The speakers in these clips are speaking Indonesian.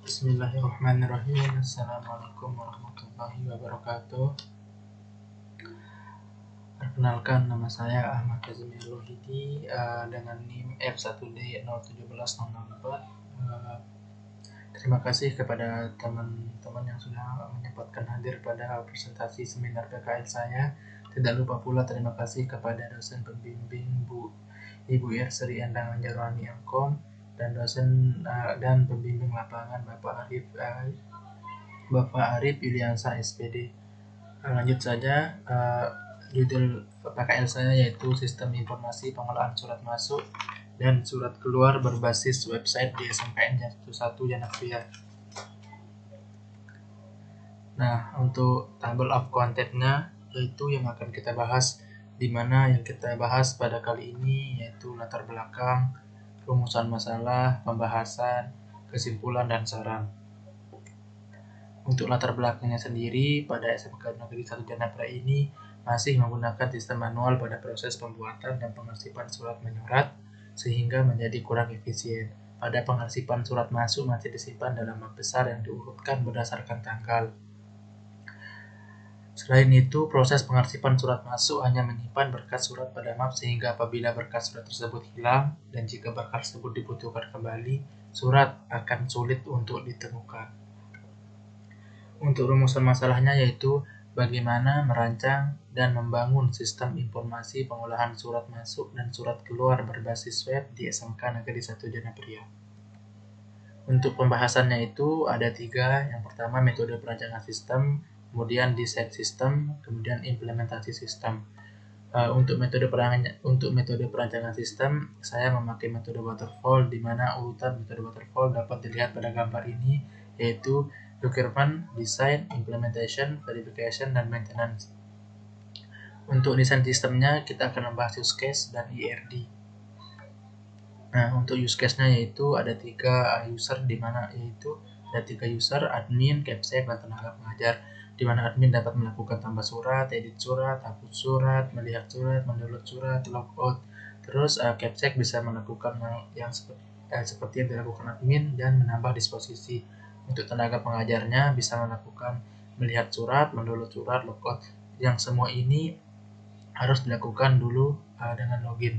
Bismillahirrahmanirrahim. Assalamualaikum warahmatullahi wabarakatuh. Perkenalkan, nama saya Ahmad Kazimir Lohidi dengan NIM F1D01704. Terima kasih kepada teman-teman yang sudah menyempatkan hadir pada presentasi seminar PKL saya. Tidak lupa pula terima kasih kepada dosen pembimbing Ibu Sri Endang Anjarwani Mkom dan dosen dan pembimbing lapangan Bapak Arif Yuliansa SPD. Lanjut saja, judul PKL saya yaitu Sistem Informasi Pengolahan Surat Masuk dan Surat Keluar berbasis website di SMKN Jatuh 1 Janapria. Nah, untuk table of content-nya yaitu yang akan kita bahas, di mana yang kita bahas pada kali ini yaitu latar belakang, rumusan masalah, pembahasan, kesimpulan, dan saran. Untuk latar belakangnya sendiri, pada SMK Negeri 1 Janapria ini masih menggunakan sistem manual pada proses pembuatan dan pengarsipan surat menyurat, sehingga menjadi kurang efisien. Pada pengarsipan surat masuk masih disimpan dalam map besar yang diurutkan berdasarkan tanggal. Selain itu, proses pengarsipan surat masuk hanya menyimpan berkas surat pada map, sehingga apabila berkas surat tersebut hilang dan jika berkas tersebut dibutuhkan kembali, surat akan sulit untuk ditemukan. Untuk rumusan masalahnya yaitu bagaimana merancang dan membangun sistem informasi pengolahan surat masuk dan surat keluar berbasis web di SMK Negeri 1 Janapria. Untuk pembahasannya itu ada 3. Yang pertama, metode perancangan sistem, kemudian desain sistem, kemudian implementasi sistem. Untuk metode perancangan sistem, saya memakai metode waterfall, di mana urutan metode waterfall dapat dilihat pada gambar ini, yaitu requirement, design, implementation, verification, dan maintenance. Untuk desain sistemnya, kita akan membahas use case dan IRD. Nah, untuk use case-nya yaitu ada 3 user, di mana yaitu ada 3 user, admin, capsec, dan tenaga pengajar, di mana admin dapat melakukan tambah surat, edit surat, hapus surat, melihat surat, mendownload surat, logout. Terus capsec bisa melakukan yang seperti yang dilakukan admin dan menambah disposisi. Untuk tenaga pengajarnya bisa melakukan melihat surat, mendownload surat, logout. Yang semua ini harus dilakukan dulu dengan login.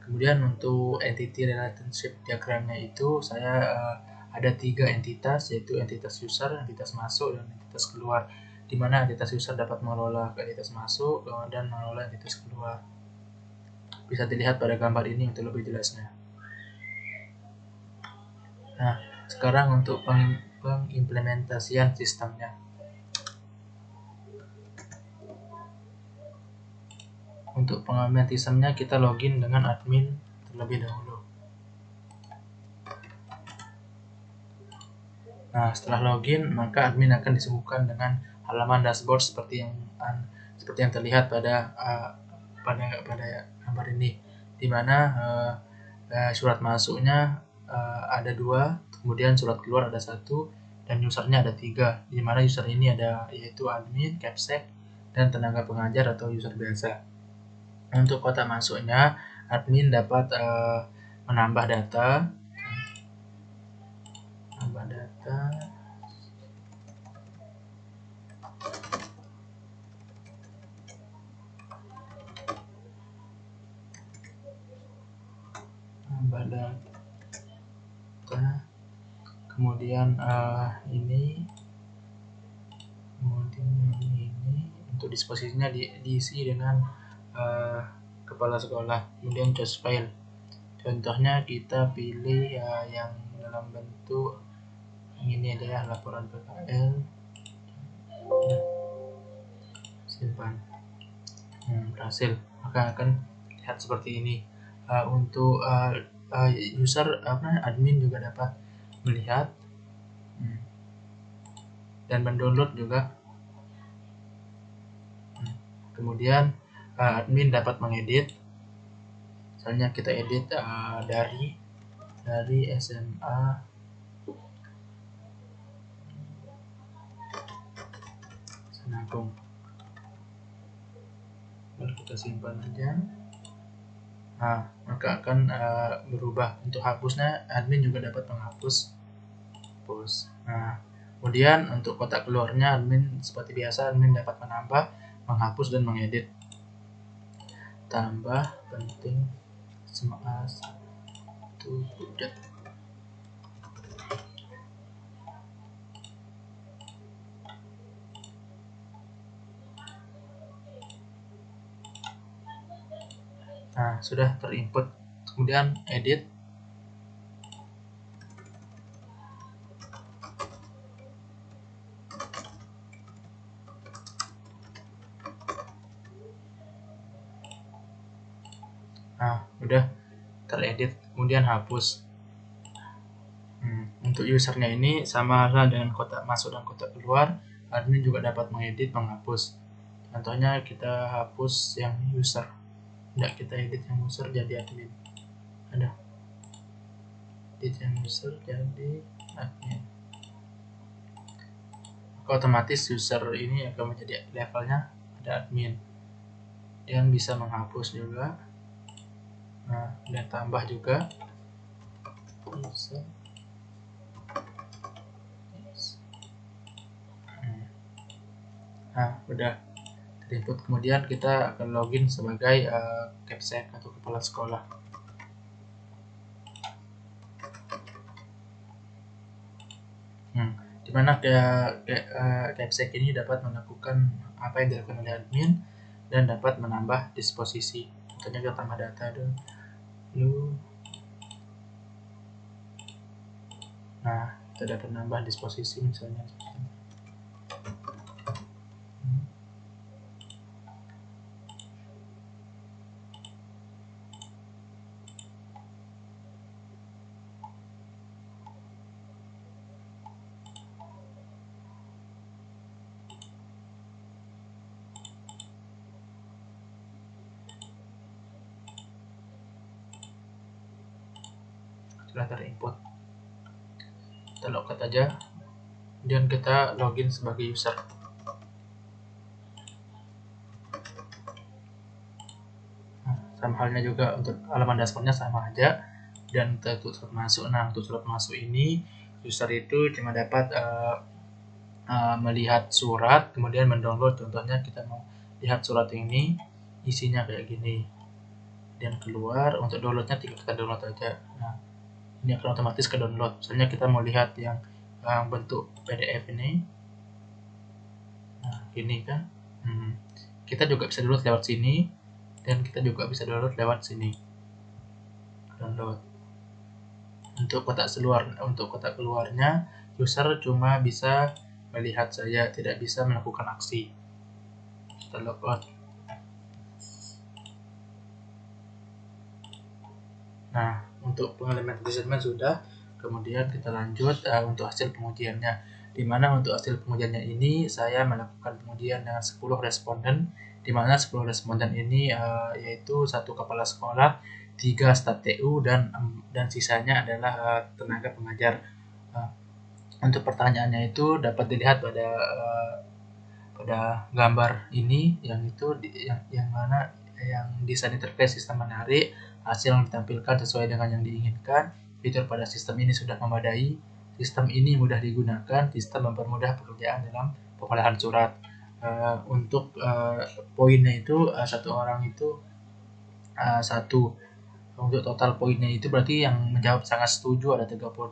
Kemudian untuk entity relationship diagramnya itu saya ada 3 entitas, yaitu entitas user, entitas masuk, dan entitas keluar, di mana entitas user dapat mengelola entitas masuk dan mengelola entitas keluar. Bisa dilihat pada gambar ini untuk lebih jelasnya. Nah, sekarang untuk pengimplementasian sistemnya. Untuk pengimplementasiannya kita login dengan admin terlebih dahulu. Nah, setelah login, maka admin akan disuguhkan dengan halaman dashboard seperti yang terlihat pada gambar ini, di mana surat masuknya ada 2, kemudian surat keluar ada 1, dan usernya ada 3, di mana user ini ada yaitu admin, capsec, dan tenaga pengajar atau user biasa. Untuk kotak masuknya, admin dapat menambah data, kemudian ini untuk disposisinya diisi dengan kepala sekolah, kemudian choose file. Contohnya kita pilih yang dalam bentuk ini adalah laporan PKL, simpan, berhasil, maka akan lihat seperti ini. Untuk user admin juga dapat melihat dan mendownload juga. Kemudian admin dapat mengedit, misalnya kita edit dari SMA Senanggung, lalu kita simpan aja. maka akan berubah. Untuk hapusnya, admin juga dapat menghapus. Kemudian untuk kotak keluarnya, admin seperti biasa, admin dapat menambah, menghapus, dan mengedit. Tambah penting satu budak. Sudah terinput. Kemudian edit. Udah teredit. Kemudian hapus. Untuk usernya ini sama halnya dengan kotak masuk dan kotak keluar, admin juga dapat mengedit, menghapus. Contohnya kita hapus yang user, tidak kita edit yang user jadi admin. Edit yang user jadi admin. Maka otomatis user ini akan menjadi levelnya ada admin. Dan bisa menghapus juga. Dan tambah juga. Udah terinput. Kemudian kita akan login sebagai Capsec atau kepala sekolah. Dimana Capsec ini dapat melakukan apa yang dilakukan oleh admin dan dapat menambah disposisi. Contohnya kita tambah data dulu. Kita dapat menambah disposisi misalnya. Sudah terinput, kita logout aja, kemudian kita login sebagai user. Sama halnya juga untuk halaman dashboardnya sama aja, dan untuk surat masuk. Untuk surat masuk ini user itu cuma dapat melihat surat, kemudian mendownload. Contohnya kita mau lihat surat ini isinya kayak gini, dan keluar. Untuk downloadnya tinggal kita download aja. Ini akan otomatis ke download. Misalnya kita mau lihat yang bentuk PDF ini, ini kan, kita juga bisa download lewat sini, dan kita juga bisa download lewat sini. Download. Untuk kotak keluarnya, user cuma bisa melihat saja, tidak bisa melakukan aksi. Kita logout. Untuk pengalaman assessment sudah. Kemudian kita lanjut untuk hasil pengujiannya, dimana untuk hasil pengujiannya ini saya melakukan pengujian dengan 10 responden, dimana 10 responden ini yaitu 1 kepala sekolah, 3 staf TU, dan sisanya adalah tenaga pengajar. Untuk pertanyaannya itu dapat dilihat pada gambar ini, yang mana yang desain interface sistem menarik, hasil yang ditampilkan sesuai dengan yang diinginkan, fitur pada sistem ini sudah memadai, sistem ini mudah digunakan, sistem mempermudah pekerjaan dalam pengolahan surat. Untuk poinnya itu satu orang itu 1. Untuk total poinnya itu berarti yang menjawab sangat setuju ada 38,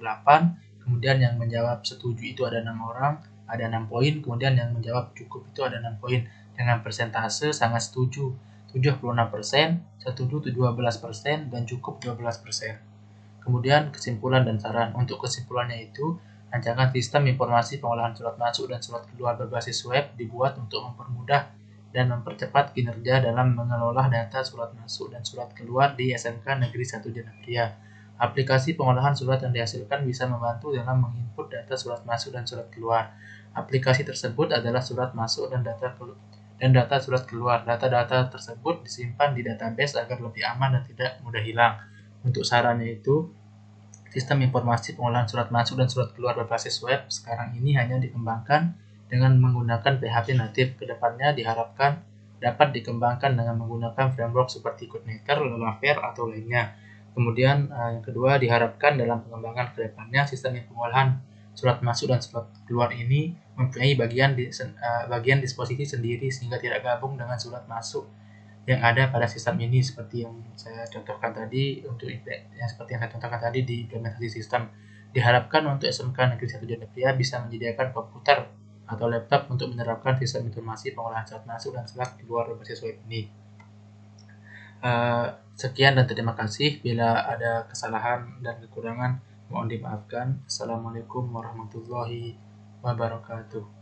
kemudian yang menjawab setuju itu ada 6 orang, ada 6 poin, kemudian yang menjawab cukup itu ada 6 poin. Dengan persentase sangat setuju 76%, setuju 12%, dan cukup 12%. Kemudian kesimpulan dan saran. Untuk kesimpulannya itu, rancangan sistem informasi pengolahan surat masuk dan surat keluar berbasis web dibuat untuk mempermudah dan mempercepat kinerja dalam mengelola data surat masuk dan surat keluar di SMK Negeri 1 Janabria. Aplikasi pengolahan surat yang dihasilkan bisa membantu dalam menginput data surat masuk dan surat keluar. Aplikasi tersebut adalah surat masuk dan data surat keluar. Data-data tersebut disimpan di database agar lebih aman dan tidak mudah hilang. Untuk sarannya itu, sistem informasi pengolahan surat masuk dan surat keluar berbasis web sekarang ini hanya dikembangkan dengan menggunakan PHP natif. Kedepannya diharapkan dapat dikembangkan dengan menggunakan framework seperti CodeMaker, Laravel, atau lainnya. Kemudian yang kedua, diharapkan dalam pengembangan ke depannya sistem pengolahan surat masuk dan surat keluar ini mempunyai bagian disposisi sendiri sehingga tidak gabung dengan surat masuk yang ada pada sistem ini, seperti yang saya contohkan tadi di implementasi sistem. Diharapkan untuk SMK Negeri 1 Jayapura bisa menyediakan komputer atau laptop untuk menerapkan sistem informasi pengolahan surat masuk dan surat keluar berbasis web ini. Sekian dan terima kasih. Bila ada kesalahan dan kekurangan mohon dimaafkan. Assalamualaikum warahmatullahi wabarakatuh.